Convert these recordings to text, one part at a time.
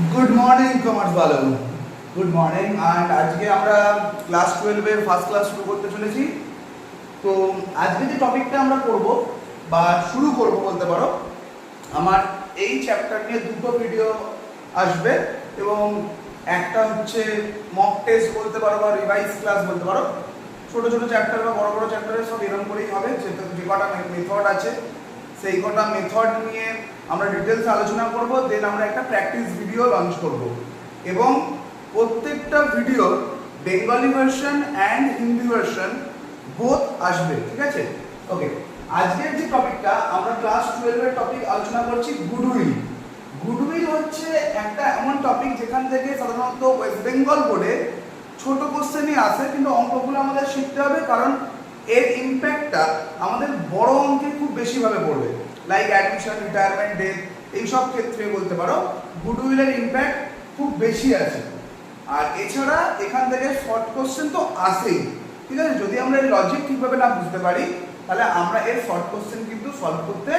Good morning commerce ভালো good morning. And আজকে আমরা ক্লাস 12 এর ফার্স্ট ক্লাস শুরু করতে চলেছি। তো আজকে যে টপিকটা আমরা করব বা শুরু করব বলতে পারো, আমার এই চ্যাপ্টার নিয়ে দুটো ভিডিও আসবে এবং একটা হচ্ছে মক টেস্ট বলতে পারো বা রিভাইজ ক্লাস বলতে পারো। ছোট ছোট চ্যাপ্টার বা বড় বড় চ্যাপ্টারে সব এরকম করেই হবে, যে কটা মেথড আছে সেই কটা মেথড নিয়ে আমরা ডিটেলস আলোচনা করব। দেন আমরা একটা প্র্যাকটিস ভিডিও লঞ্চ করব এবং প্রত্যেকটা video Bengali version and Hindi version both আসবে, ঠিক আছে? ওকে, আজকের যে টপিকটা আমরা ক্লাস 12 এর টপিক আলোচনা করছি গুডউইল। গুডউইল হচ্ছে একটা এমন টপিক যেখান থেকে সাধারণত ওয়েস্ট বেঙ্গল বোর্ডে ছোট কোশ্চেনই আসে, কিন্তু অঙ্কগুলো আমাদের শিখতে হবে কারণ এর ইম্প্যাক্টটা আমাদের বড় অঙ্কে খুব বেশিভাবে পড়বে, লাইক অ্যাডমিশন, রিটায়ারমেন্ট, ডেথ, এইসব ক্ষেত্রে বলতে পারো গুডউইলের ইম্প্যাক্ট খুব বেশি আছে। আর এছাড়া এখান থেকে শর্ট কোশ্চেন তো আসেই, ঠিক আছে? যদি আমরা এর লজিক ঠিকভাবে না বুঝতে পারি তাহলে আমরা এর শর্ট কোশ্চেন কিন্তু সলভ করতে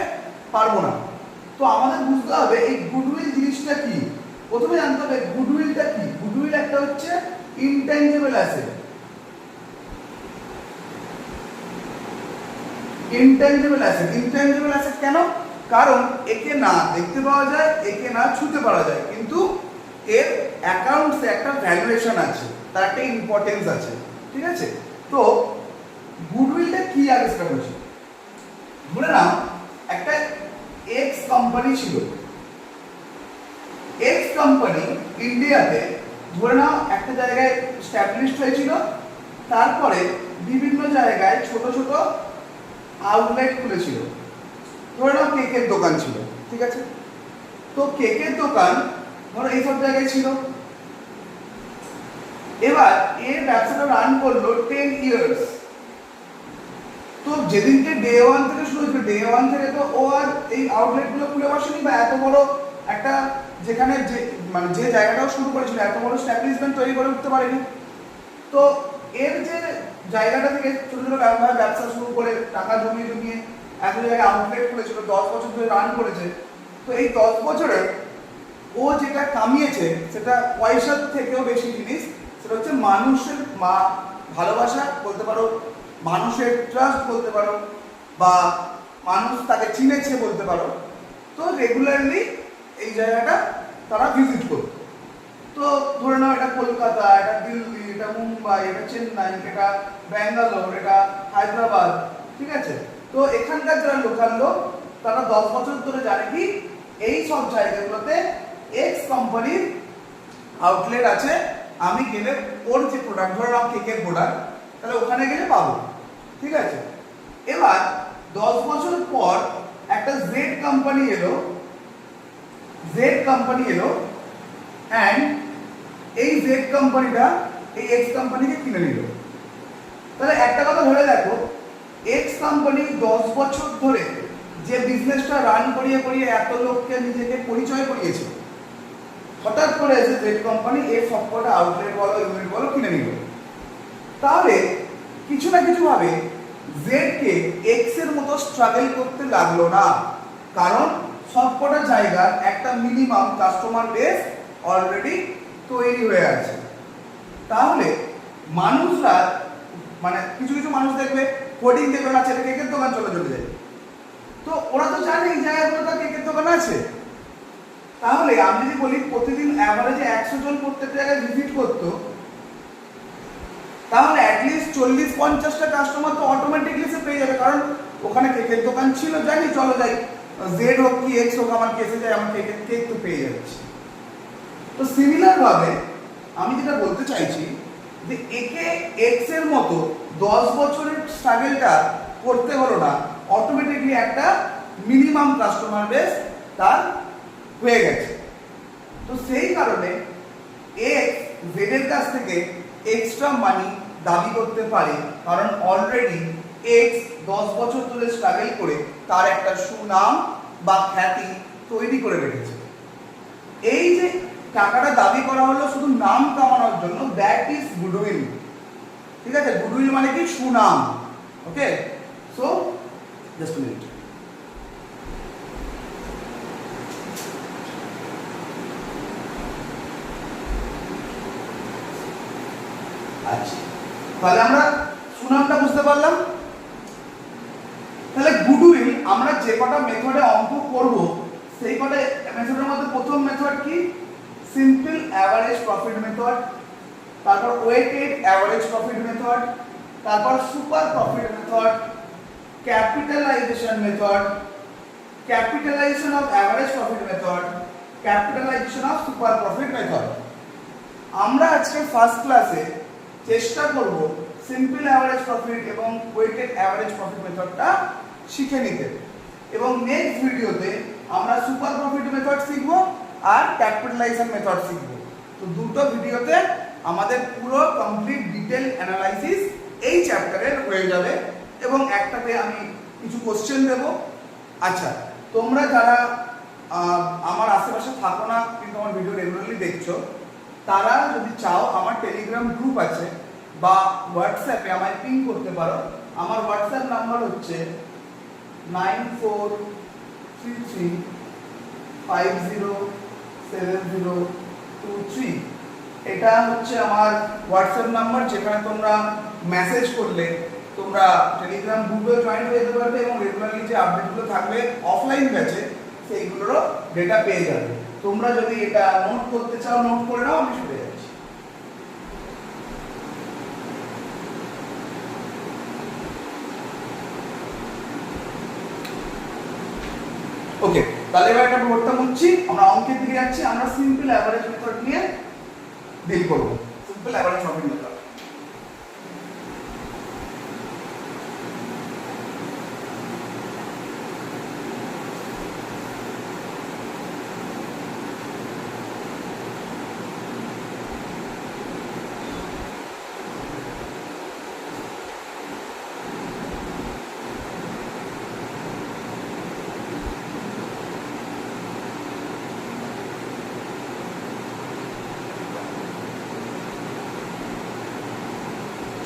পারবো না। তো আমাদের বুঝতে হবে এই গুডউইল জিনিসটা কি। প্রথমে জানতে হবে গুডউইলটা কি। গুডউইল একটা হচ্ছে intangible asset. Intangible asset, intangible asset কেন? কারণ একে না দেখতে পাওয়া যায়, একে না ছুঁতে পারা যায়, কিন্তু এর অ্যাকাউন্টসে একটা ভ্যালুয়েশন আছে, তার একটা ইম্পর্টেন্স আছে, ঠিক আছে? তো গুডউইলটা কি আগে সেটা বলছি। ধরে নাও একটা এক্স কোম্পানি ছিল। এক্স কোম্পানি ইন্ডিয়াতে ধরে নাও একটা জায়গায় স্ট্যাবলিশড হয়েছিল, তারপরে বিভিন্ন জায়গায় ছোট ছোট আউটলেট খুলেছিল। ধরে নাও কেকের দোকান ছিল, ঠিক আছে? তো কেকের দোকান ধরো এইসব জায়গায় ছিল। এবার এর ব্যবসাটা রান করলো 10 ইয়ার্স। তো যেদিনকে ডে 1 থেকে শুরু হয়েছিল, ডে 1 থেকে তো ও আর এই আউটলেটগুলো খুলে বসেনি বা এত বড় একটা যেখানে যে মানে যে জায়গাটাও শুরু করেছিল এত বড় স্ট্যাবলিশমেন্ট তৈরি করে উঠতে পারেনি। তো এর যে জায়গাটা থেকে ছোট ছোট ব্যবসা শুরু করে টাকা জমিয়ে জমিয়ে এত জায়গায় আউটলেট খুলেছিল, 10 বছর ধরে রান করেছে। তো এই 10 বছরে ও যেটা কামিয়েছে সেটা পয়সার থেকেও বেশি জিনিস, সেটা হচ্ছে মানুষের ভালোবাসা বলতে পারো, মানুষের ট্রাস্ট বলতে পারো, বা মানুষ তাকে চিনেছে বলতে পারো। তো রেগুলারলি এই জায়গাটা তারা ভিজিট করতো। তো ধরে নাও এটা কলকাতা, এটা দিল্লি, এটা মুম্বাই, এটা চেন্নাই, এটা ব্যাঙ্গালোর, এটা হায়দ্রাবাদ, ঠিক আছে? তো এখানকার যারা লোকাল লোক তারা 10 বছর ধরে জানে কি এই সব জায়গাগুলোতে এক্স কোম্পানির আউটলেট আছে। আমি গেলে ওর যে প্রোডাক্ট, ধরে নাও কেকের প্রোডাক্ট, তাহলে ওখানে গেলে পাবো, ঠিক আছে? এবার 10 বছর পর একটা জেড কোম্পানি এলো, অ্যান্ড এই জেড কোম্পানিটা এই এক্স কোম্পানিকে কিনে নিল। তাহলে একটা কথা ধরে দেখো, এক্স কোম্পানি 10 বছর ধরে যে বিজনেসটা রান করিয়ে করিয়ে এত লোককে নিজেকে পরিচয় করিয়েছে, হঠাৎ করে এসে জেড কোম্পানি এর সবকটা আউটলেট বলো, ইউনিট বলো কিনে নিল। তাহলে কিছু না কিছু ভাবে জেড কে এক্স এর মতো স্ট্রাগল করতে লাগলো না, কারণ সবকটা জায়গার একটা মিনিমাম কাস্টমার বেস অলরেডি তৈরি হয়ে আছে। তাহলে মানুষরা মানে কিছু কিছু মানুষ দেখবে হোর্ডিং দেখবে না, ছেলে কেকের দোকান চলে যায়। তো ওরা তো জানে এই জায়গাগুলো তার কেকের দোকান আছে। তাহলে আমি যদি বলি প্রতিদিন অ্যাভারেজে 100 জন প্রত্যেক জায়গায় ভিজিট করতো, তাহলে অ্যাটলিস্ট 40-50টা কাস্টমার তো অটোমেটিকলি সে পেয়ে যাবে, কারণ ওখানে কেকের দোকান ছিল, জানি চলো যাই, জেড হোক কি এক্স হোক আমার কেসে যায়, আমার কেক তো পেয়ে যাচ্ছে। তো সিমিলার ভাবে আমি যেটা বলতে চাইছি যে একে এক্স এর মতো 10 বছরের স্ট্রাগলটা করতে হলো না, অটোমেটিকলি একটা মিনিমাম কাস্টমার বেস তার হয়ে গেছে। তো সেই কারণে এক্স জেড এর কাছ থেকে এক্সট্রা মানি দাবি করতে পারে, কারণ অলরেডি এক্স 10 বছর ধরে স্ট্রাগল করে তার একটা সুনাম বা খ্যাতি তৈরি করে রেখেছে। এই যে টাকাটা দাবি করা হলো শুধু নাম কামানোর জন্য, দ্যাট ইজ গুডউইল, ঠিক আছে? গুডউইল মানে কি? সুনাম। ওকে, সো জাস্ট মিনিট। আচ্ছা, তাহলে আমরা সুনামটা বুঝতে পারলাম। তাহলে গুডউইল আমরা যে কটা মেথডে অঙ্ক করব সেই কটা মেথডের মধ্যে প্রথম মেথড কি? সিম্পল অ্যাভারেজ প্রফিট মেথড, তারপর ওয়েটেড অ্যাভারেজ প্রফিট মেথড, তারপর super profit method, capitalization method, capitalization of average profit method, capitalization of super profit method. আমরা আজকে ফার্স্ট ক্লাসে চেষ্টা করব সিম্পল অ্যাভারেজ প্রফিট এবং ওয়েটেড অ্যাভারেজ প্রফিট মেথডটা শিখে নিতে, এবং নেক্সট ভিডিওতে আমরা সুপার প্রফিট মেথড শিখব আর ক্যাপিটালাইজেশন মেথড শিখব। তো দুটো ভিডিওতে আমাদের পুরো কমপ্লিট ডিটেইল অ্যানালাইসিস এই চ্যাপ্টারের হয়ে যাবে, এবং একটাতে আমি কিছু কোশ্চেন দেব। আচ্ছা, তোমরা যারা আমার আশেপাশে থাকো না কিন্তু আমার ভিডিও রেগুলারলি দেখছো, তারা যদি চাও আমার টেলিগ্রাম গ্রুপ আছে বা হোয়াটসঅ্যাপে আমায় পিং করতে পারো। আমার হোয়াটসঅ্যাপ নাম্বার হচ্ছে 9433507023। এটা হচ্ছে আমার হোয়াটসঅ্যাপ নাম্বার, যেখানে তোমরা মেসেজ করলে তোমরা টেলিগ্রাম গ্রুপে জয়েন হয়ে যেতে পারবে, এবং রেগুলারলি যে আপডেটগুলো থাকবে অফলাইন ব্যাচে সেইগুলোরও ডেটা পেয়ে যাবে। তোমরা যদি এটা নোট করতে চাও নোট করে নাও, আমি শুনে যাচ্ছি। ওকে, তাহলে এবার একটা বোর্ডটা মুছছি, আমরা অঙ্কের দিকে যাচ্ছি। আমরা সিম্পল অ্যাভারেজ মেথড নিয়ে ডিল করব। Simple average profit method.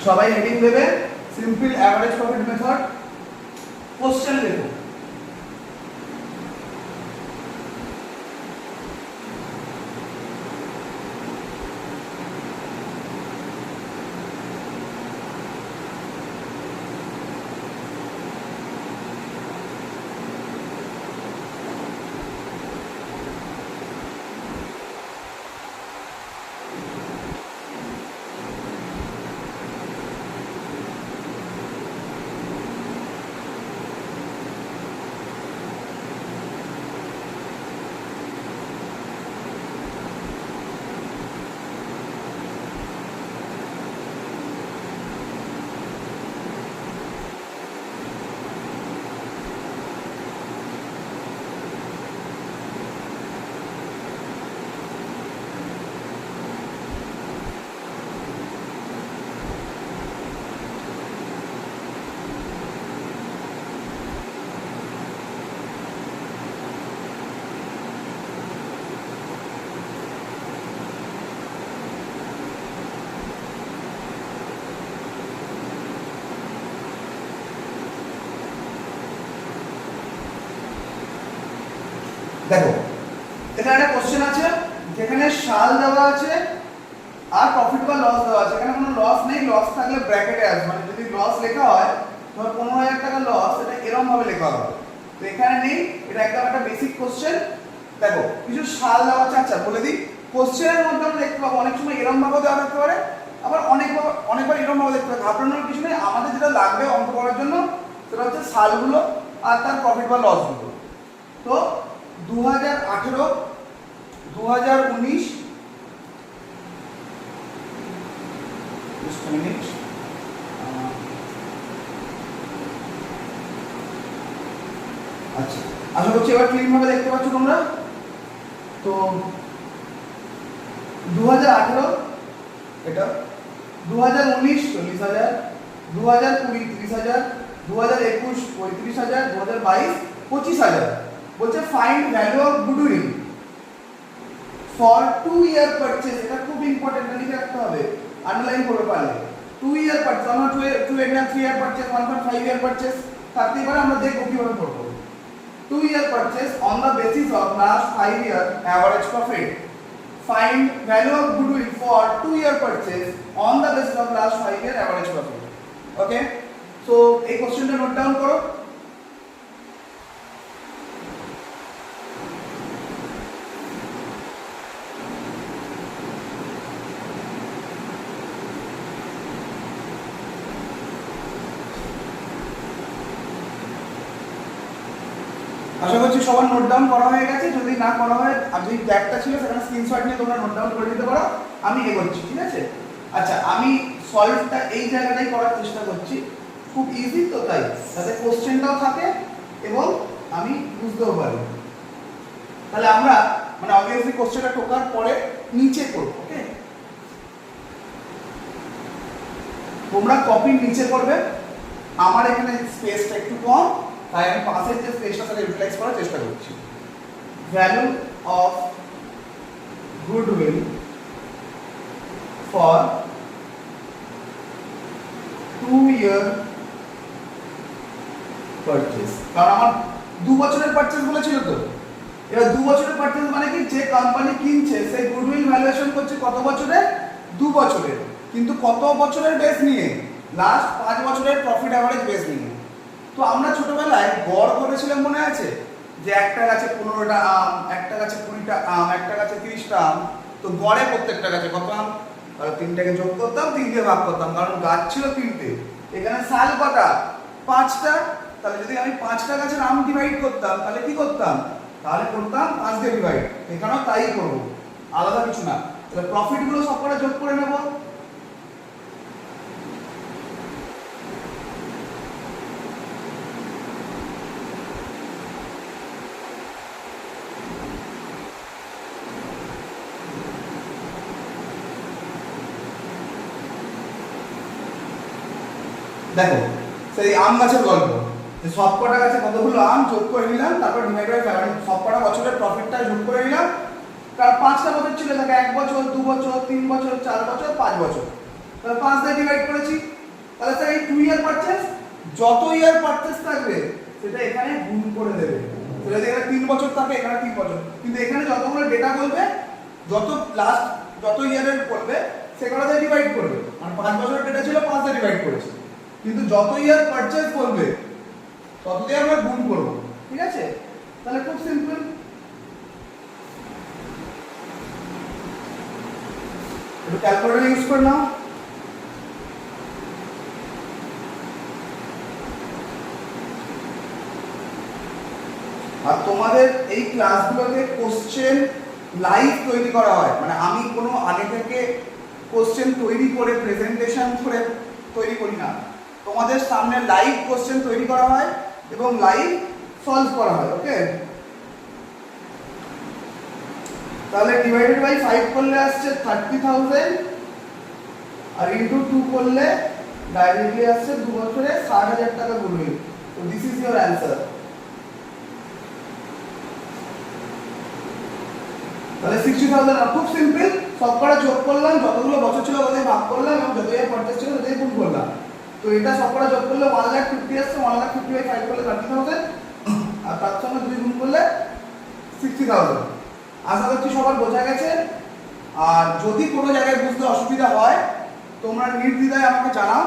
সবাই হেডিং দেবে simple average profit method, question লেখো। দেখো, এখানে একটা কোশ্চেন আছে যেখানে সাল দেওয়া আছে আর প্রফিট বা লস দেওয়া আছে। এখানে কোনো লস নেই, লস থাকলে ব্র্যাকেটে আসবে, মানে যদি লস লেখা হয় ধর 15,000 টাকা লস, এটা এরকম ভাবে লেখা হবে। তো এখানে নেই, এটা একদম একটা বেসিক কোশ্চেন। দেখো কিছু সাল দেওয়া আছে। আচ্ছা বলে দিই, কোশ্চেনের মধ্যে আমরা দেখতে পাবো অনেক সময় এরকম ভাবে দেওয়া থাকতে পারে, আবার অনেকবার এরকম ভাবে দেখতে পাবে। ঘাবড়ানোর কিছু নেই, আমাদের যেটা লাগবে অঙ্ক করার জন্য সেটা হচ্ছে সালগুলো আর তার প্রফিট বা লসগুলো। তো 2018, 2019, আচ্ছা আশা করছি এবার ক্লিন ভাবে দেখতে পাচ্ছ তোমরা। তো 2018 এটা, 2019 40,000, 2020 30,000, 2021 35,000, 2022 25,000। বলছে find value of goodwill for 2 year purchase. এটা খুব ইম্পর্টেন্ট, লিখে রাখতে হবে, আন্ডারলাইন করবে পারলে। 2 ইয়ার পারচেজ, আমরা 2 and 3 year purchase, 1.5 year purchase থাকতে পারে, আমরা দেখব কিভাবে করব। 2 year purchase on the basis of last 5 year average profit find value of goodwill for 2-year purchase on the basis of last 5-year average profit. Okay, so এই কোশ্চেনটা note down করো। আশা করছি সবার নোট ডাউন করা হয়ে গেছে। যদি না করা হয়, আর যদি ট্যাগটা ছিল সেখানে স্ক্রিনশট নিয়ে তোমরা নোট ডাউন করে নিতে পারো। আমি এগোচ্ছি, ঠিক আছে? আচ্ছা, আমি সলভটা এই জায়গাটাই করার চেষ্টা করছি, খুব ইজি তো, তাই যাতে কোশ্চেনটাও থাকে এবং আমি বুঝতেও পারি। তাহলে আমরা মানে অবভিয়াসলি কোশ্চেনটা টোকার পরে নিচে করব। ওকে, তোমরা কপির নিচে করবে। আমার এখানে স্পেসটা একটু কম, তাই আমি পাশের যে স্পেসটা সেটা ইউটিলাইজ করার চেষ্টা করছি। Value of goodwill for 2-year purchase. কারণ আমার 2 বছরের পারচেজ বলেছিল তো। এবার 2 বছরের পারচেজ মানে কি, যে কোম্পানি কিনছে সেই গুডউইল ভ্যালুয়েশন করছে কত বছরের? 2 বছরের। কিন্তু কত বছরের বেস নিয়ে? লাস্ট 5 বছরের প্রফিট এভারেজ বেস নিয়ে। তো আমরা ছোটবেলায় গড় করেছিলাম, মনে আছে? যে একটা গাছে 15টা আম, একটা গাছে 20টা আম, একটা গাছে 30টা আম। তো গড়ে প্রত্যেকটা গাছে কত আম? তাহলে 3টাকে যোগ করতাম, 3 দিয়ে ভাগ করতাম, কারণ গাছ ছিল 3টে। এখানে সাল কটা? 5টা। তাহলে যদি আমি 5টা গাছের আম ডিভাইড করতাম, তাহলে কি করতাম? তাহলে করতাম 5 দিয়ে ডিভাইড। এখানেও তাই করব, আলাদা কিছু না। তাহলে প্রফিট গুলো সবকটা যোগ করে নেব। দেখো, সেই আম গাছের গল্প, যে সবকটা গাছে কতগুলো আম যোগ করে নিলাম, তারপর ডিভাইড বাই 5, সবকটা বছরের প্রফিটটা যোগ করে নিলাম। তার 5টা বছর ছিল, থাকে 1 বছর, 2 বছর, 3 বছর, 4 বছর, 5 বছর। তাহলে 5 দিয়ে ডিভাইড করেছি। তাহলে স্যার এই 2-year পারচেজ, যত ইয়ার পারচেজ থাকবে সেটা এখানে গুণ করে দেবে। তাহলে যদি এখানে 3 বছর থাকে, এখানে 3 বছর, কিন্তু এখানে যতগুলো ডেটা বলবে, যত লাস্ট যত ইয়ারের বলবে সেগুলো দিয়ে ডিভাইড করবে। আর 5 বছরের ডেটা ছিল, 5 দিয়ে ডিভাইড করেছি। কিন্তু যত ইয়ার পারচেজ বলবে তত দিয়ে আমরা গুণ করব, ঠিক আছে? তাহলে খুব সিম্পল। একটু ক্যালকুলেটর ইউজ করে নাও। আর তোমাদের এই ক্লাসগুলোতে কোশ্চেন লাইভ তৈরি করা হয়, মানে আমি কোনো আগে থেকে কোশ্চেন তৈরি করে প্রেজেন্টেশন করে তৈরি করি না। তোমাদের সামনে লাইভ কোশ্চেন তৈরি করা হয় এবং লাইভ সলভ করা হয়। ওকে, তাহলে ডিভাইডেড বাই 5 করলে আসছে 30,000, আর ইনটু 2 করলে ডাইরেক্টলি আসছে 2 বছরে 60,000 টাকা গুডউইল। তো দিস ইজ ইওর অ্যানসার। তাহলে 60,000, খুব সিম্পল। সবকটা যোগ করলাম, যতগুলো বছর ছিল ততই ভাগ করলাম, এবং যত ইয়ার পারচেজ ছিল ততই গুণ করলাম। তো এটা সবকটা যোগ করলে 1,50,000 আসছে। 1,50,000 বাই 5 করলে 30,000, আর তার সঙ্গে 2 গুণ করলে 60,000। আশা করছি সবার বোঝা গেছে। আর যদি কোনো জায়গায় বুঝতে অসুবিধা হয়, তোমরা নির্দ্বিধায় আমাকে জানাও।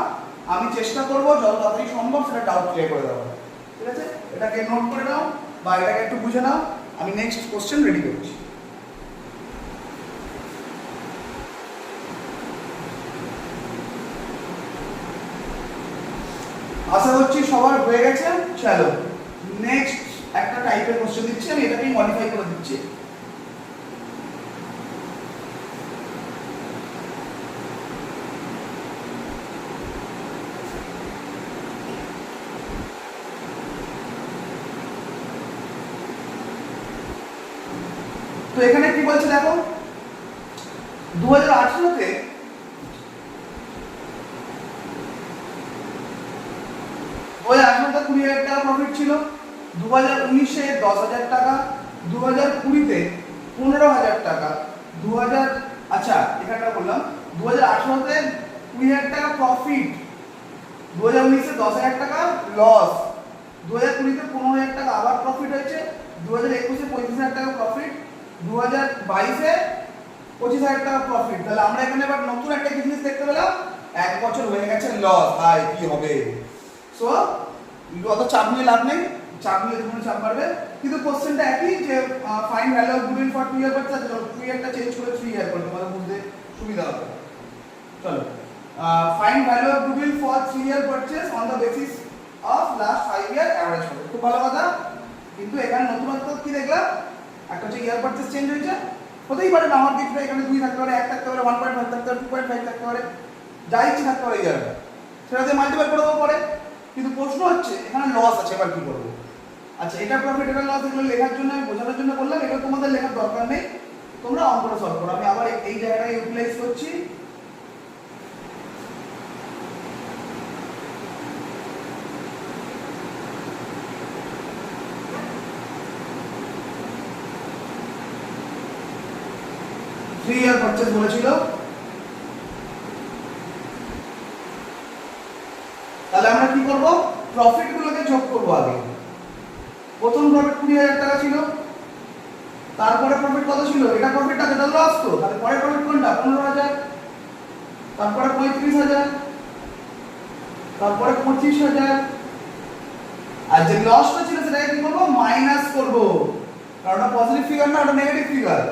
আমি চেষ্টা করব যত তাড়াতাড়ি সম্ভব সেটা ডাউট ক্লিয়ার করে দেওয়ার। ঠিক আছে, এটাকে নোট করে নাও বা এটাকে একটু বুঝে নাও। আমি নেক্সট কোশ্চেন রেডি করছি। আশা করছি সবার হয়ে গেছে। চলো নেক্সট একটা টাইপের কোশ্চেন দিচ্ছি, আমি এটাকে মডিফাই করে দিচ্ছি। তো এখানে কি বলছে দেখো, 2018-তে 20,000 টাকা প্রফিট ছিল, 2019-এ 10,000 টাকা, 2020-তে 15,000 টাকা, 2000, আচ্ছা এখানটা বললাম 2018-তে 20,000 টাকা প্রফিট, 2019-এ 10,000 টাকা লস, 2020-তে 15,000 টাকা আবার প্রফিট হয়েছে, 2021-এ 35,000 টাকা প্রফিট, 2022-এ 25,000 টাকা প্রফিট। তাহলে আমরা এখানে এবার নতুন একটা জিনিস দেখতে পেলাম, 1 বছর হয়ে গেছে লস, ভাই কি হবে? সো অত চাপ নিয়ে লাভ নেই, চাপ নিয়ে কোনো চাপ পারবে, কিন্তু কোশ্চেনটা একই যে find value of goodwill for 2 year purchase, 2 ইয়ারটা চেঞ্জ করে 3 ইয়ার করে তোমাদের বুঝতে সুবিধা হবে। চলো, find value of goodwill for 3 year purchase on the basis of last 5 year average হবে। খুব ভালো কথা, কিন্তু এখানে নতুনত্ব কি দেখলাম, একটা হচ্ছে ইয়ার পারচেজ চেঞ্জ হয়েছে, হতেই পারে না আমার ক্ষেত্রে এখানে 2 থাকতে পারে, 1 থাকতে পারে, 1.5 থাকতে পারে, 2.5 থাকতে পারে, যা ইচ্ছে থাকতে পারে ইয়ারটা, সেটাতে মাল্টিপ্লাই করে দেবো পরে। কিন্তু প্রশ্ন হচ্ছে এখানে লস আছে, এবার কি করবো? আচ্ছা, এটা প্রফিট এটা লস এগুলো লেখার জন্য আমি বোঝানোর জন্য বললাম, এটা তোমাদের লেখার দরকার নেই, তোমরা অন করে সলভ করো। আমি আবার এই জায়গাটায় ইউটিলাইজ করছি। ইয়ার পারচেজ বলেছিল, তাহলে আমরা কি করব? প্রফিট গুলোকে যোগ করব আগে। প্রথম প্রফিট 20,000 টাকা ছিল, তারপরে প্রফিট কত ছিল? এটা প্রফিটটা যেটা লস তো, তাহলে পরের প্রফিট কোনটা? 15,000, তারপরে 35,000, তারপরে 25,000, আর যে লসটা ছিল সেটাকে কি করব? মাইনাস করব, কারণ ওটা পজিটিভ ফিগার না, ওটা নেগেটিভ ফিগার।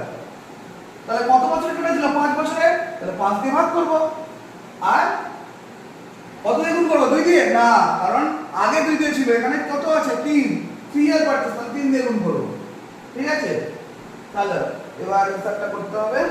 তাহলে কত বছর কেটেছিল? 5 বছরে, তাহলে 5 দিয়ে ভাগ করব। আর কত দিয়ে গুণ করব? 2 দিয়ে না, কারণ আগে 2 দিয়ে ছিল, এখানে কত আছে? 3 ইয়ার পারচেজ, তাহলে 3 দিয়ে গুণ করব। ঠিক আছে, তাহলে এবার হিসাবটা করতে হবে।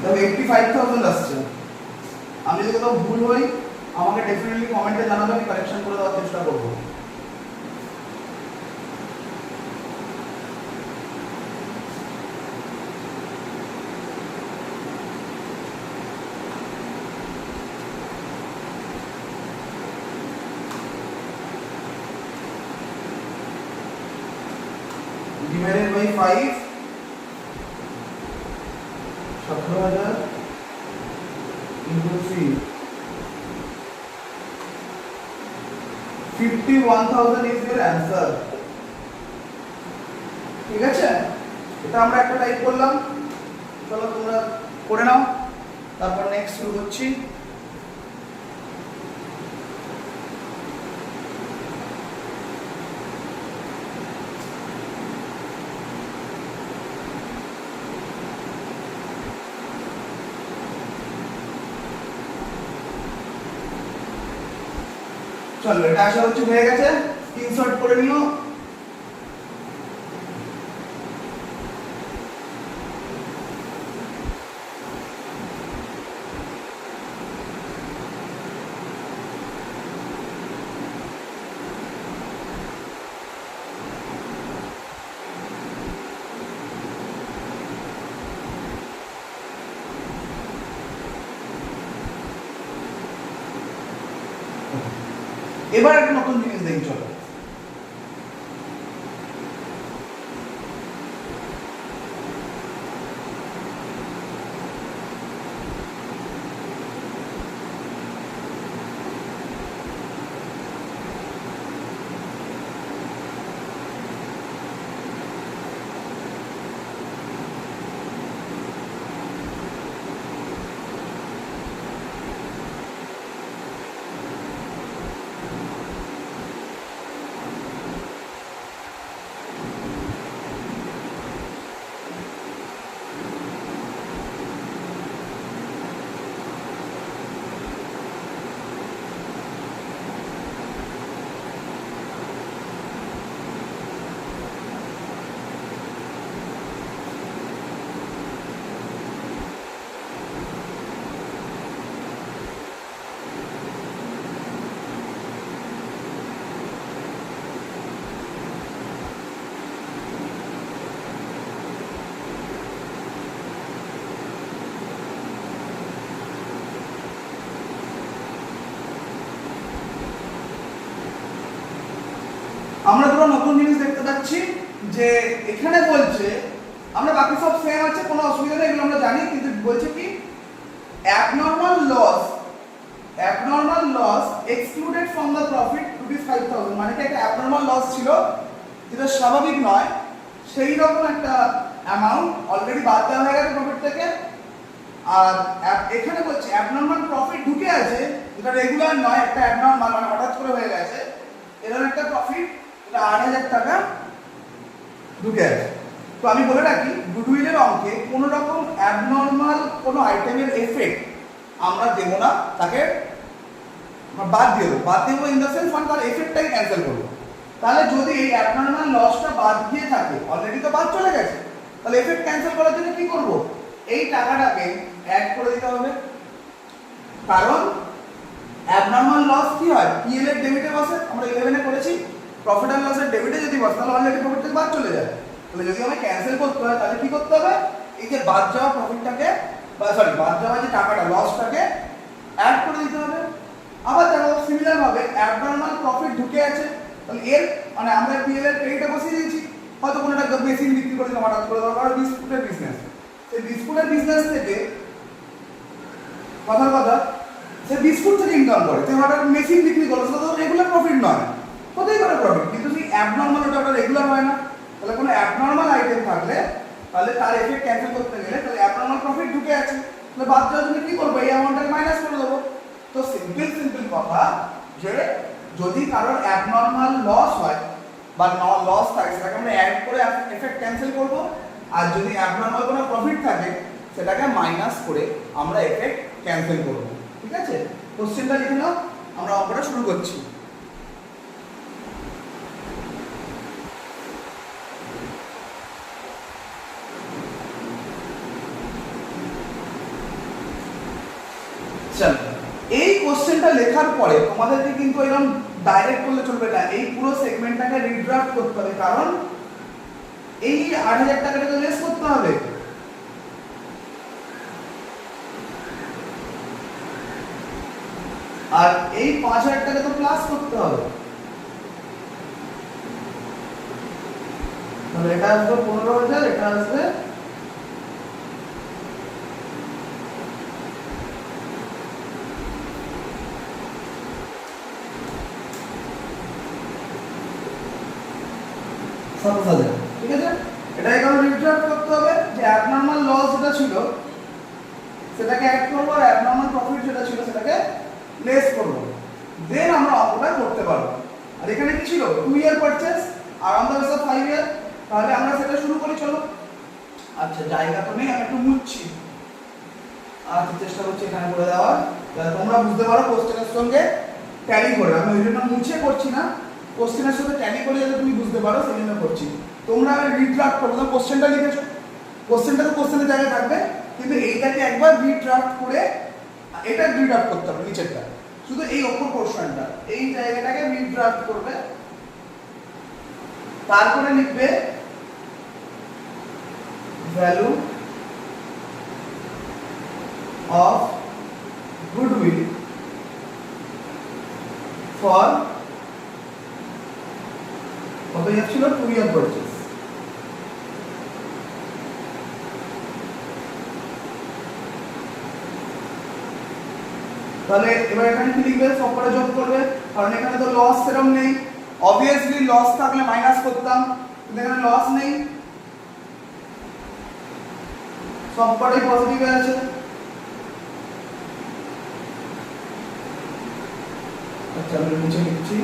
তবে 85,000 আসছে। আমি যদি কোথাও ভুল হই আমাকে ডেফিনেটলি কমেন্টে জানাবে, আমি কারেকশন করে দেওয়ার চেষ্টা করব। divided by 5, 17,000 into 3, 51,000 is your answer। ঠিক আছে, এটা আমরা একটা টাইপ করলাম, চলো তোমরা করে নাও, তারপর নেক্সট শুরু করছি। চলো, এটা আশা করছি হয়ে গেছে, স্ক্রিনশট করে নিও। এবার একটা নতুন জিনিস দেখি, চলো। আমরা দুটো নতুন জিনিস দেখতে পাচ্ছি যে এখানে বলছে আমরা বাকি সব সেম আছে, কোনো অসুবিধা নেই, এগুলো আমরা জানি, কিন্তু বলছে কি abnormal loss excluded from the profit rupees 5000, মানে কি একটা abnormal loss ছিল যেটা স্বাভাবিক নয়, সেই রকম একটা অ্যামাউন্ট অলরেডি বাদ দেওয়া হয়ে গেছে প্রফিট থেকে। আর এখানে বলছে abnormal প্রফিট ঢুকে আছে যেটা রেগুলার নয়, একটা abnormal মানে হঠাৎ করে হয়ে গেছে এরকম একটা প্রফিট, এটা 8000 টাকা ঢুকে আছে। তো আমি বলে রাখি গুডউইলের অঙ্কে কোনো রকম অ্যাবনর্মাল কোনো আইটেমের এফেক্ট আমরা দেব না, তাকে বাদ দিয়ে দেবো। বাদ দেবো ইন দ্য সেন্স মানে তার এফেক্টটাই ক্যান্সেল করবো। তাহলে যদি এই অ্যাবনর্মাল লসটা বাদ দিয়ে থাকে, অলরেডি তো বাদ চলে গেছে, তাহলে এফেক্ট ক্যান্সেল করার জন্য কি করব, এই টাকাটাকে অ্যাড করে দিতে হবে। কারণ অ্যাবনর্মাল লস কি হয়, পিএল এর ডেবিটে বসে, আমরা 11 এ করেছি, প্রফিট এন্ড লসের ডেবিটে যদি বসে তাহলে অলরেডি প্রফিট থেকে বাদ চলে যায়। তাহলে যদি আমাকে ক্যান্সেল করতে হয় তাহলে কি করতে হবে, এই যে বাদ যাওয়া প্রফিটটাকে বা সরি বাদ যাওয়া যে টাকাটা লসটাকে অ্যাড করে দিতে হবে। আবার দেখো সিমিলার ভাবে অ্যাবনর্মাল প্রফিট ঢুকে আছে, তাহলে এর মানে আমরা পিএল এর ক্রেডিটে বসিয়ে দিয়েছি, হয়তো কোনো একটা মেশিন বিক্রি করে দিলাম হঠাৎ করে, ধরো বিস্কুটের বিজনেস, সেই বিস্কুটের বিজনেস থেকে কথার কথা সে বিস্কুট থেকে ইনকাম করে, সে হঠাৎ মেশিন বিক্রি করলো, সেটা তো রেগুলার প্রফিট নয়, হতেই পারে প্রফিট, কিন্তু সেই অ্যাবনর্মাল ওটা রেগুলার হয় না। তাহলে কোনো অ্যাবনর্মাল আইটেম থাকলে তাহলে তার এফেক্ট ক্যান্সেল করতে গেলে তাহলে অ্যাবনর্মাল প্রফিট ঢুকে আছে, তাহলে বাদ যাওয়ার জন্য কি করবো, এই অ্যামাউন্টটাকে মাইনাস করে দেবো। তো সিম্পল কথা যে যদি কারোর অ্যাবনর্মাল লস হয় বা লস থাকে সেটাকে আমরা অ্যাড করে এফেক্ট ক্যান্সেল করব, আর যদি অ্যাবনর্মাল কোনো প্রফিট থাকে সেটাকে মাইনাস করে আমরা এফেক্ট ক্যান্সেল করব। ঠিক আছে, কোশ্চেনটা লিখে নাও, আমরা অঙ্কটা শুরু করছি। চলো, এই কোশ্চেনটা লেখার পরে তোমাদেরকে কিন্তু এরকম ডাইরেক্ট করলে চলবে না, এই পুরো সেগমেন্টটাকে রিড্রাফট করতে হবে, কারণ এই 8000 টাকাটা তো লেস করতে হবে। আর এই 5000 টাকা তো প্লাস করতে হবে, তাহলে এটা আসবে 15000, এটা আসবে ঠিক আছে। এটা এখানে রিড্রাফট করতে হবে যে অ্যাবনর্মাল লস যেটা ছিল সেটাকে অ্যাড করব, আর অ্যাবনর্মাল প্রফিট যেটা ছিল সেটাকে লেস করব, দেন আমরা অঙ্কটা করতে পারবো। আর এখানে কি ছিল 2 ইয়ার পারচেজ আর on the base of 5 year, তাহলে আমরা সেটা শুরু করি চলো। আচ্ছা জায়গা তো নেই, আমি একটু মুছছি, আর চেষ্টা করছি এখানে করে দেওয়ার, যাতে তোমরা বুঝতে পারো কোশ্চেনের সঙ্গে ট্যালি করে। আমি ওই জন্য মুছে করছি না, কোশ্চেনের সাথে ট্যালি করে যাতে তুমি বুঝতে পারো সেই জন্য করছি। তোমরা রিড্রাফট করো, তোমরা কোশ্চেনটা লিখেছো, কোশ্চেনটা তো কোশ্চেনের জায়গায় থাকবে, কিন্তু এইটাকে একবার রিড্রাফট করে এটা রিড্রাফট করতে হবে, নিচেরটা শুধু এই অপর পোরশনটা, এই জায়গাটাকে রিড্রাফট করবে, তারপরে লিখবে ভ্যালু অফ গুডউইল ফর কত ইয়ার ছিল, 2 ইয়ার পারচেজ। তাহলে এবার এখানে কি লিখবে, সবকটা যোগ করবে, কারণ এখানে তো লস সেরকম নেই, অবভিয়াসলি লস থাকলে মাইনাস করতাম, কিন্তু এখানে লস নেই, সবকটাই পজিটিভ আছে। আচ্ছা আমি নিচে লিখছি,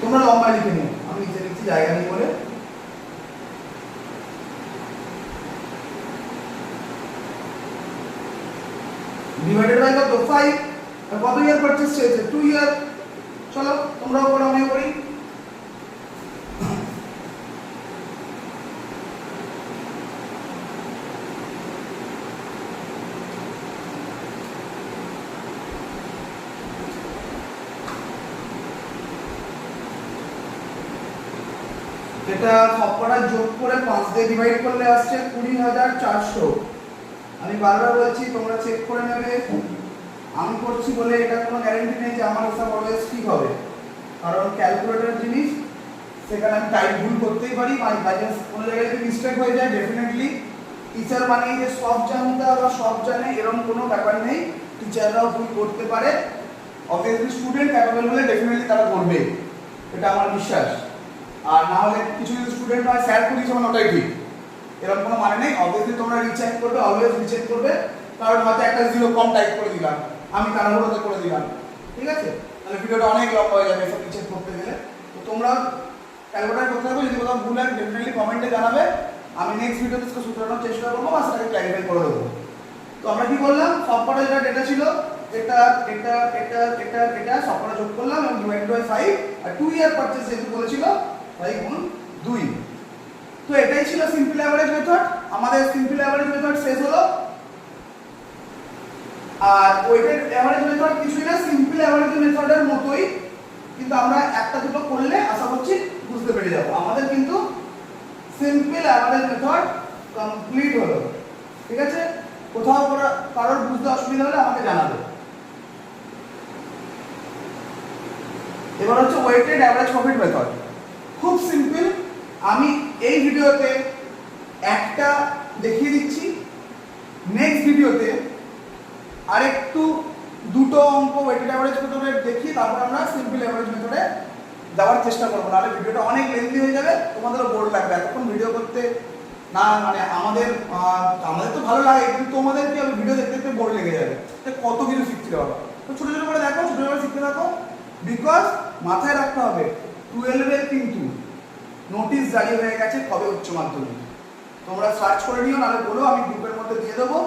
তোমরা লম্বা লিখে নিও, আমি নিচে লিখছি জায়গা নেই বলে। ডিভাইডেড বাই কত 5, আর কত ইয়ার পারচেজ চেয়েছে 2 ইয়ার। চলো তোমরাও করো আমিও করি। এটা সবকটা যোগ করে 5 দিয়ে ডিভাইড করলে আসছে 20400। আমি বারবার বলছি তোমরা চেক করে নেবে, আমি করছি বলে এটা কোনো গ্যারান্টি নেই যে আমার হিসাব অলওয়েজ ঠিক হবে, কারণ ক্যালকুলেটর জিনিস, সেখানে আমি টাইপ ভুল করতেই পারি, বাই চান্স কোনো জায়গায় যদি মিস্টেক হয়ে যায় ডেফিনেটলি টিচার মানে যে সব জানতা বা সব জানে এরকম কোনো ব্যাপার নেই, টিচাররাও ভুল করতে পারে। অবভিয়াসলি স্টুডেন্ট ক্যাপেবল হলে ডেফিনেটলি তারা করবে, এটা আমার বিশ্বাস। আর না হলে কিছু কিছু স্টুডেন্ট হয় স্যার করেছে মানে ওটাই ঠিক, এরকম কোনো মানে নেই। অবভিয়াসলি তোমরা রিচেক করবে, অলওয়েজ রিচেক করবে, কারণ হয়তো একটা জিরো কম টাইপ করে দিলাম, আমি তাড়াহুড়োতে করে দিলাম, ঠিক আছে, তাহলে ভিডিওটা অনেক লম্বা হয়ে যাবে এসব রিচেক করতে গেলে। তো তোমরা ক্যালকুলেট করতে থাকো, যদি কোথাও ভুল হয় ডেফিনেটলি কমেন্টে জানাবে, আমি নেক্সট ভিডিওতে সেটা শুধরানোর চেষ্টা করবো বা সেটাকে ক্ল্যারিফাই করে দেবো। তো আমরা কি করলাম, সবকটা যেটা ডেটা ছিল এটা এটা এটা এটা এটা সবকটা যোগ করলাম এবং ডিভাইড বাই 5, আর 2 ইয়ার পারচেজ যেহেতু বলেছিল 5 গুণ 2। তো এটাই ছিল সিম্পল অ্যাভারেজ মেথড। আমাদের সিম্পল অ্যাভারেজ মেথড শেষ হলো। আর ওয়েটেড অ্যাভারেজ মেথড কিছুই না, সিম্পল অ্যাভারেজ মেথডের মতোই, কিন্তু আমরা একটা দুটো করলে আশা করছি বুঝতে পেরে যাব। আমাদের কিন্তু সিম্পল অ্যাভারেজ মেথড কমপ্লিট হলো, ঠিক আছে। কোথাও কারোর বুঝতে অসুবিধা হলে আমাকে জানাবে। এবার হচ্ছে ওয়েটেড অ্যাভারেজ প্রফিট মেথড, খুব সিম্পল। আমি এই ভিডিওতে একটা দেখিয়ে দিচ্ছি, নেক্সট ভিডিওতে আরেকটু দুটো অঙ্ক ওয়েটেড অ্যাভারেজ মেথডে দেখি, তারপর আমরা সিম্পল অ্যাভারেজ মেথডে যাওয়ার চেষ্টা করবো, নাহলে ভিডিওটা অনেক লেন্থি হয়ে যাবে, তোমাদেরও বোর লাগবে এতক্ষণ ভিডিও করতে। না মানে আমাদের তো ভালো লাগে, কিন্তু তোমাদের কি হবে, ভিডিও দেখতে দেখতে বোর লেগে যাবে, কত কিছু শিখতে হবে। তো ছোটো ছোটো করে দেখো, ছোটো করে শিখতে থাকো, বিকজ মাথায় রাখতে হবে 12-এর কিন্তু নোটিশ জারি হয়ে গেছে কবে উচ্চ মাধ্যমিক। তোমরা সার্চ করে নিও, নাহলে বলো, আমি গ্রুপের মধ্যে দিয়ে দেবো।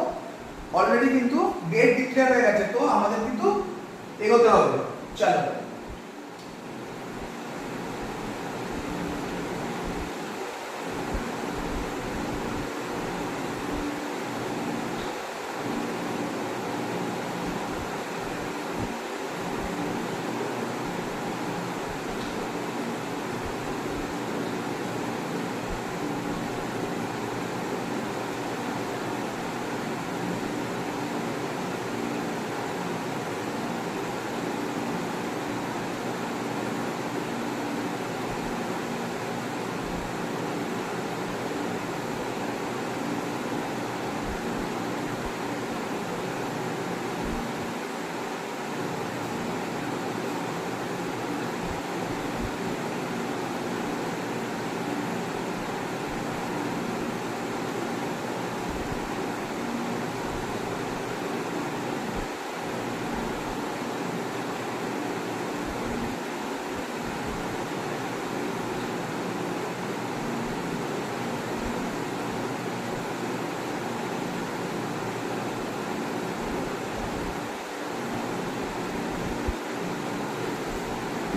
অলরেডি কিন্তু ডেট ডিক্লেয়ার হয়ে গেছে, তো আমাদের কিন্তু এগোতে হবে। চলো,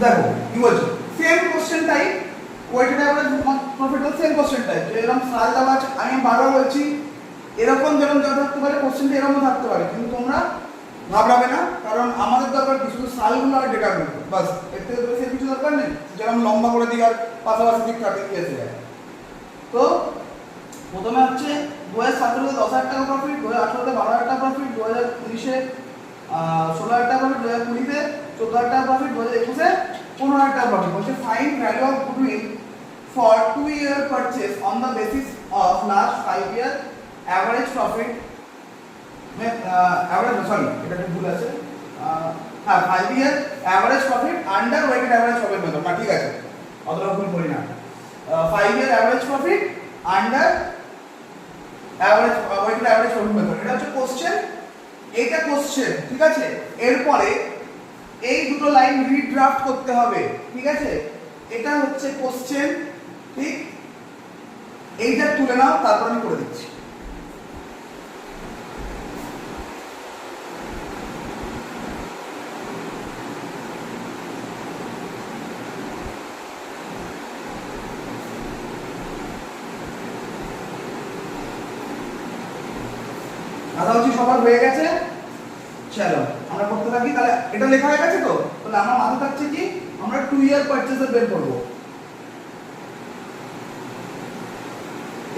দেখো কি বলছো, same question type, weighted average profit same question type, যেরকম সাল দেওয়া আছে। আমি বারবার বলছি, এরকম যেরকম যা থাকতে পারে কোশ্চেনটা এরকমও থাকতে পারে, কিন্তু তোমরা ঘাবড়াবে না, কারণ আমাদের দরকার কি শুধু সালগুলো আর ডেটাগুলো, বাস, এর থেকে বেশি কিছু দরকার নেই। যেরকম লম্বা করে দিই আর পাশাপাশি দিক কাটে কি এসে যায়। তো প্রথমে হচ্ছে 2017-তে 10,000 টাকা প্রফিট, 2018-তে 12,000 টাকা প্রফিট, 2019-এ 16,000 টাকা প্রফিট, 2020-তে 14,000 টাকা প্রফিট, 2021-এ 15,000 টাকা প্রফিট। বলছে find value of goodwill for 2-year purchase on the basis of last 5-year average profit, এটা একটু ভুল আছে, হ্যাঁ 5-year average profit under weighted average profit method, না ঠিক আছে, অতটা ভুল করি না। 5-year average profit under average weighted average profit method, এটা হচ্ছে কোশ্চেন, এইটা কোশ্চেন, ঠিক আছে। এরপরে এই দুটো লাইন রিড্রাফট করতে হবে, ঠিক আছে, এটা হচ্ছে কোশ্চেন, ঠিক। এইটা তুলে নাও, তারপর আমি করে দিচ্ছি। আশা করছি সবার হয়ে গেছে। চলো আমরা করতে থাকি। তাহলে এটা লেখা হয়ে গেছে, তো তাহলে আমার মাথা থাকছে কি, আমরা 2-year পারচেজের বের করব।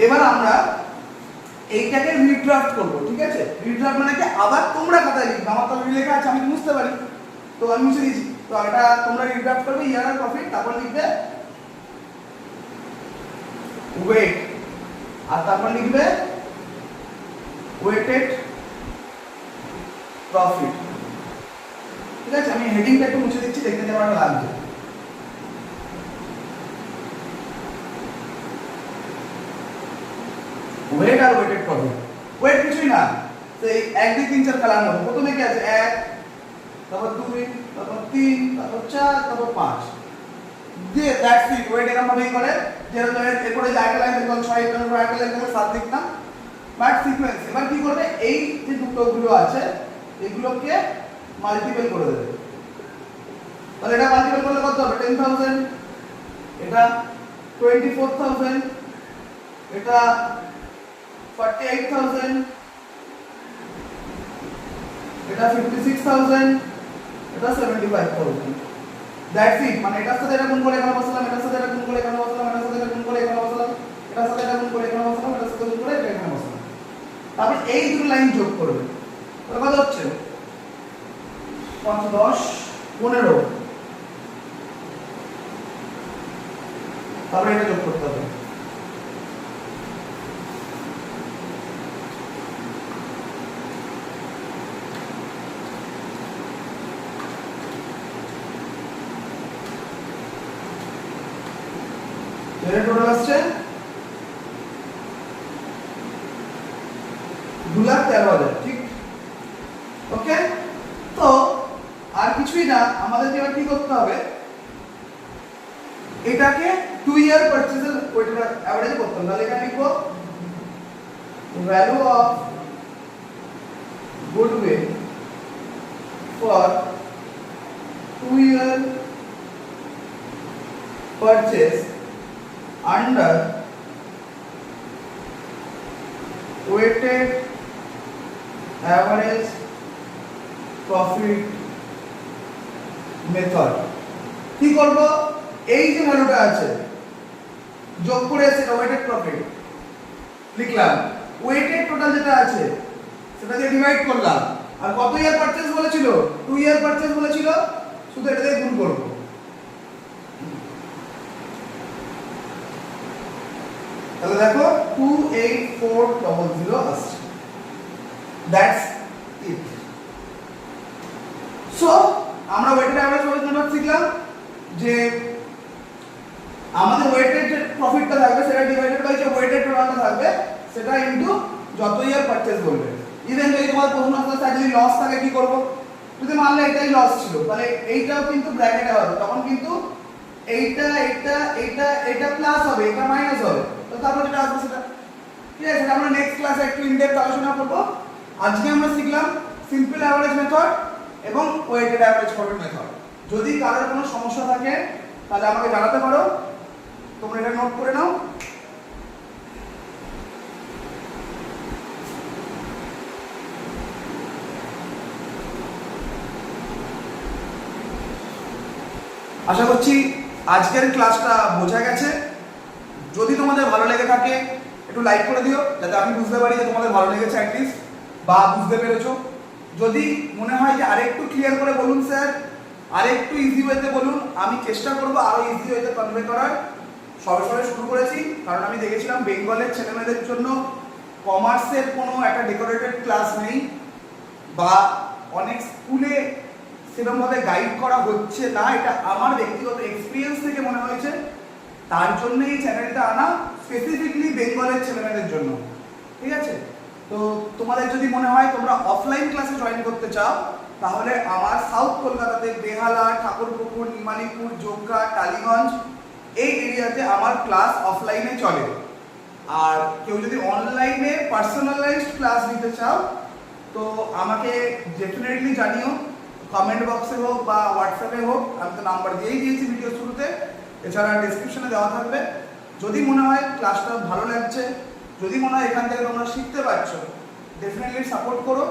এবার আমরা এইটাকে রিড্রাফট করব, ঠিক আছে। রিড্রাফট মানে কি, আবার তোমরা খাতায় লিখবে, আমার তো লেখা আছে, আমি বুঝতে পারি, তো আমি মুছে দিয়েছি। তো এটা তোমরা রিড্রাফট করবে, ইয়ার আর প্রফিট, তারপর লিখবে ওয়েট, আর তারপর লিখবে ওয়েটেড প্রফিট। ঠিক আছে, আমি হেডিংটা একটু মুছে দিচ্ছি, দেখতে কেমন লাগছে। ওয়েট আর ওয়েটেড প্রফিট। ওয়েট কিছুই না, সেই 1 2 3 4 খেলার মতো। প্রথমে কি আছে 1, তারপর 2, তারপর 3, তারপর 4, তারপর 5 দিয়ে দ্যাটস ইট। ওয়েট এরকম ভাবেই করে, যেরকম এরপরে যে আরেকটা লাইন দেখো 6 এর পর আরেকটা লাইন দেখো 7 লিখতাম, বাট সিকোয়েন্স। এবার কি করবে, এই যে দুটো গুলো আছে এগুলোকে মাল্টিপল করে দেবে। তাহলে এটা মাল্টিপল করলে কত হবে, 10,000, এটা 24,000, এটা 48,000, এটা 56,000, এটা 75,000। That's it. মানে এটার সাথে এটা গুণ করে এখানে বসালাম, এটার সাথে এটা গুণ করে এখানে বসালাম, এটার সাথে এটা গুণ করে এখানে বসালাম, এটার সাথে এটা গুণ করে এখানে বসালাম, এটার সাথে গুণ করে এটা এখানে বসালাম। তারপর এই দুটো লাইন যোগ করবে, তাহলে কত হচ্ছে 5 10 15। তারপরে এটা যোগ করতে হবে। এর টোটাল আসছে 2,13,000। ঠিক, ওকে। তো আর কিছুই না, আমাদের এবার কি করতে হবে, এটাকে 2 ইয়ার পারচেজের ওইটা এভারেজ করতে হবে। তাহলে এখানে লিখবো value of goodwill for 2 year purchase under weighted average profit method। কি করব, এই যে ভ্যালুটা আছে যোগ করে সেটা ওয়েটেড প্রফিট লিখলাম, ওয়েটেড টোটাল যেটা আছে সেটা দিয়ে ডিভাইড করলাম, আর কত ইয়ার পারচেজ বলেছিল, 2 ইয়ার পারচেজ বলেছিল, শুধু এটা দিয়ে গুণ করব। তাহলে দেখো 28400 আসছে। That's it. সো আমরা ওয়েটেড অ্যাভারেজ প্রফিট মেথড শিখলাম যে আমাদের ওয়েটেড যে প্রফিটটা থাকবে সেটা ডিভাইডেড বাই যে ওয়েটেড টোটালটা থাকবে সেটা ইনটু যত ইয়ার পারচেজ করবে। ইভেন যদি তোমার প্রশ্ন আসে যদি লস থাকে কি করব, যদি মানলে এটাই লস ছিল তাহলে এইটাও কিন্তু ব্র্যাকেটে হবে, তখন কিন্তু এইটা এটা এটা এটা প্লাস হবে, এটা মাইনাস হবে। তো তারপর যেটা আসবে সেটা, ঠিক আছে, সেটা আমরা নেক্সট ক্লাসে একটু ইনডেপথ আলোচনা করব। আজকে আমরা শিখলাম সিম্পল অ্যাভারেজ মেথড এবং ওয়েটেড অ্যাভারেজ প্রফিট মেথড। যদি কারোর কোনো সমস্যা থাকে তাহলে আমাকে জানাতে পারো, তোমরা এটা নোট করে নাও। আশা করছি আজকের ক্লাসটা বোঝা গেছে। যদি তোমাদের ভালো লেগে থাকে একটু লাইক করে দিও, যাতে আমি বুঝতে পারি যে তোমাদের ভালো লেগেছে অ্যাটলিস্ট, বা বুঝতে পেরেছো। যদি মনে হয় যে আরেকটু ক্লিয়ার করে বলুন স্যার, আরেকটু ইজি ওয়েতে বলুন, আমি চেষ্টা করবো আরো ইজি ওয়েতে কনভে করার। সবে সবে শুরু করেছি, কারণ আমি দেখেছিলাম বেঙ্গলের ছেলেমেয়েদের জন্য কমার্সের কোনো একটা ডেকোরেটেড ক্লাস নেই, বা অনেক স্কুলে সেরকমভাবে গাইড করা হচ্ছে না। এটা আমার ব্যক্তিগত এক্সপিরিয়েন্স থেকে মনে হয়েছে, তার জন্য এই চ্যানেলটা আনা স্পেসিফিকলি বেঙ্গলের ছেলেমেয়েদের জন্য। ঠিক আছে, তো তোমাদের যদি মনে হয় তোমরা অফলাইন ক্লাসে জয়েন করতে চাও, তাহলে আমার সাউথ কলকাতাতে বেহালা, ঠাকুরপুকুর, নিমালিপুর, জোকা, টালিগঞ্জ এই এরিয়াতে আমার ক্লাস অফলাইনে চলে। আর কেউ যদি অনলাইনে পার্সোনালাইজড ক্লাস নিতে চাও তো আমাকে ডেফিনেটলি জানিও, কমেন্ট বক্সে হোক বা হোয়াটসঅ্যাপে হোক। আমি তো নাম্বার দিয়েই দিয়েছি ভিডিও শুরুতে, এছাড়া ডেসক্রিপশনে দেওয়া থাকবে। যদি মনে হয় ক্লাসটা ভালো লাগছে, যদি মনে হয় এখান থেকে তোমরা শিখতে পারছো, ডেফিনেটলি সাপোর্ট করো।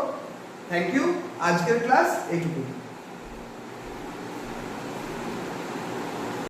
Thank you. আজকের ক্লাস এইটুকু।